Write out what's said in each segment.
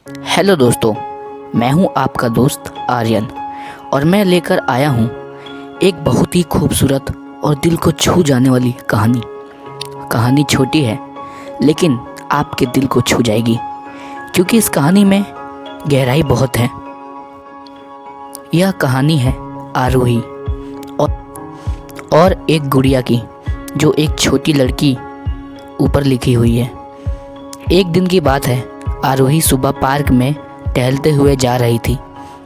Hello दोस्तों, मैं हूं आपका दोस्त आर्यन और मैं लेकर आया हूं एक बहुत ही खूबसूरत और दिल को छू जाने वाली कहानी छोटी है लेकिन आपके दिल को छू जाएगी क्योंकि इस कहानी में गहराई बहुत है। यह कहानी है आरोही और एक गुड़िया की जो एक छोटी लड़की ऊपर लिखी हुई है। एक दिन की बात है, आरोही सुबह पार्क में टहलते हुए जा रही थी।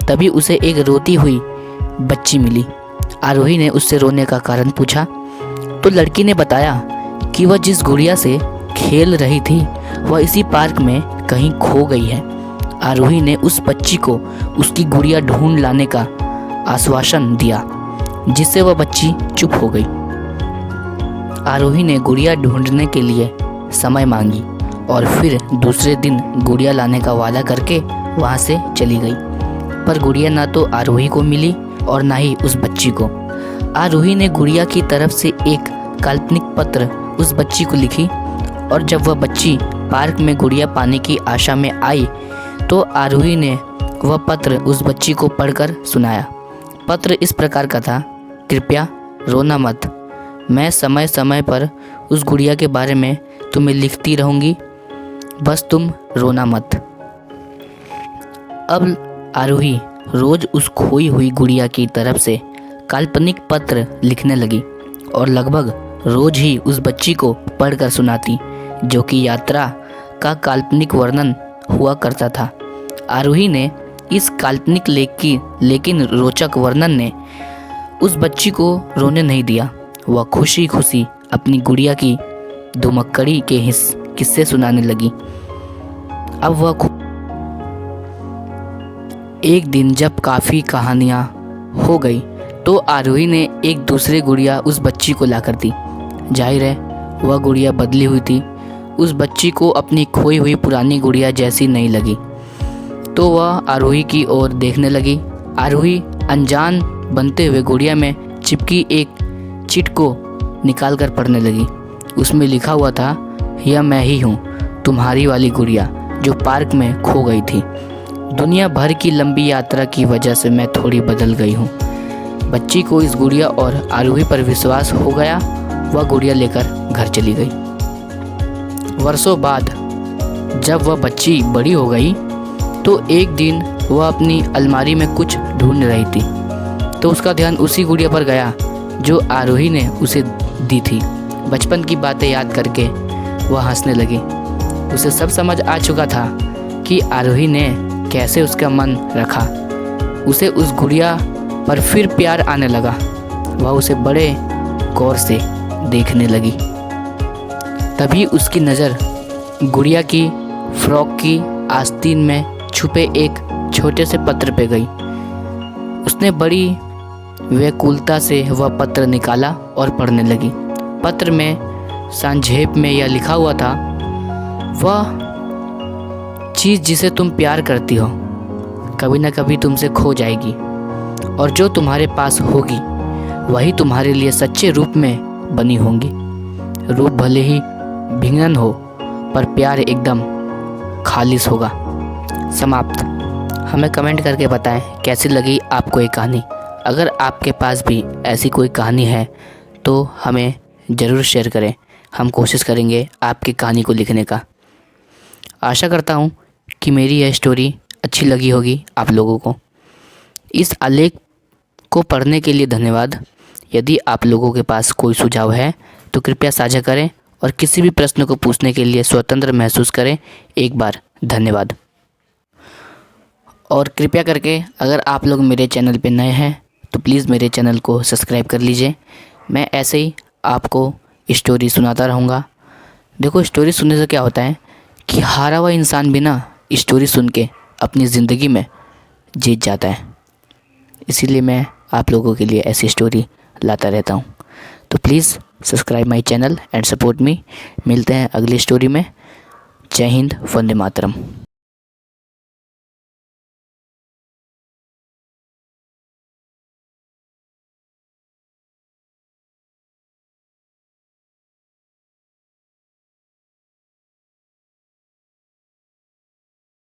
तभी उसे एक रोती हुई बच्ची मिली। आरोही ने उससे रोने का कारण पूछा तो लड़की ने बताया कि वह जिस गुड़िया से खेल रही थी वह इसी पार्क में कहीं खो गई है। आरोही ने उस बच्ची को उसकी गुड़िया ढूंढ लाने का आश्वासन दिया, जिससे वह बच्ची चुप हो गई। आरोही ने गुड़िया ढूंढने के लिए समय मांगी और फिर दूसरे दिन गुड़िया लाने का वादा करके वहाँ से चली गई। पर गुड़िया ना तो आरोही को मिली और ना ही उस बच्ची को। आरोही ने गुड़िया की तरफ से एक काल्पनिक पत्र उस बच्ची को लिखी और जब वह बच्ची पार्क में गुड़िया पाने की आशा में आई तो आरोही ने वह पत्र उस बच्ची को पढ़कर सुनाया। पत्र इस प्रकार का था, कृपया रोना मत, मैं समय समय पर उस गुड़िया के बारे में तुम्हें लिखती रहूँगी, बस तुम रोना मत। अब आरोही रोज उस खोई हुई गुड़िया की तरफ से काल्पनिक पत्र लिखने लगी और लगभग रोज ही उस बच्ची को पढ़कर सुनाती, जो कि यात्रा का काल्पनिक वर्णन हुआ करता था। आरोही ने इस काल्पनिक लेख की लेकिन रोचक वर्णन ने उस बच्ची को रोने नहीं दिया। वह खुशी खुशी अपनी गुड़िया की धुमक्कड़ी के किस्से सुनाने लगी। अब वह एक दिन जब काफ़ी कहानियाँ हो गई तो आरोही ने एक दूसरे गुड़िया उस बच्ची को लाकर दी। जाहिर है वह गुड़िया बदली हुई थी। उस बच्ची को अपनी खोई हुई पुरानी गुड़िया जैसी नहीं लगी तो वह आरोही की ओर देखने लगी। आरोही अनजान बनते हुए गुड़िया में चिपकी एक चिट को निकाल कर पढ़ने लगी। उसमें लिखा हुआ था, यह मैं ही हूँ, तुम्हारी वाली गुड़िया जो पार्क में खो गई थी। दुनिया भर की लंबी यात्रा की वजह से मैं थोड़ी बदल गई हूँ। बच्ची को इस गुड़िया और आरोही पर विश्वास हो गया। वह गुड़िया लेकर घर चली गई। वर्षों बाद जब वह बच्ची बड़ी हो गई तो एक दिन वह अपनी अलमारी में कुछ ढूंढ रही थी तो उसका ध्यान उसी गुड़िया पर गया जो आरोही ने उसे दी थी। बचपन की बातें याद करके वह हंसने लगी। उसे सब समझ आ चुका था कि आरोही ने कैसे उसका मन रखा। उसे उस गुड़िया पर फिर प्यार आने लगा। वह उसे बड़े गौर से देखने लगी। तभी उसकी नज़र गुड़िया की फ्रॉक की आस्तीन में छुपे एक छोटे से पत्र पे गई। उसने बड़ी व्याकुलता से वह पत्र निकाला और पढ़ने लगी। पत्र में संक्षेप में यह लिखा हुआ था, वह चीज़ जिसे तुम प्यार करती हो कभी न कभी तुमसे खो जाएगी और जो तुम्हारे पास होगी वही तुम्हारे लिए सच्चे रूप में बनी होंगी। रूप भले ही भिन्न हो पर प्यार एकदम खालिस होगा। समाप्त। हमें कमेंट करके बताएं कैसी लगी आपको ये कहानी। अगर आपके पास भी ऐसी कोई कहानी है तो हमें ज़रूर शेयर करें। हम कोशिश करेंगे आपकी कहानी को लिखने का। आशा करता हूँ कि मेरी यह स्टोरी अच्छी लगी होगी आप लोगों को। इस आलेख को पढ़ने के लिए धन्यवाद। यदि आप लोगों के पास कोई सुझाव है तो कृपया साझा करें और किसी भी प्रश्न को पूछने के लिए स्वतंत्र महसूस करें। एक बार धन्यवाद। और कृपया करके अगर आप लोग मेरे चैनल पे नए हैं तो प्लीज़ मेरे चैनल को सब्सक्राइब कर लीजिए। मैं ऐसे ही आपको स्टोरी सुनाता रहूँगा। देखो, स्टोरी सुनने से क्या होता है कि हारा हुआ इंसान भी ना स्टोरी सुन के अपनी ज़िंदगी में जीत जाता है। इसीलिए मैं आप लोगों के लिए ऐसी स्टोरी लाता रहता हूँ। तो please subscribe my channel and support me. मिलते हैं अगली स्टोरी में। जय हिंद, वंदे मातरम।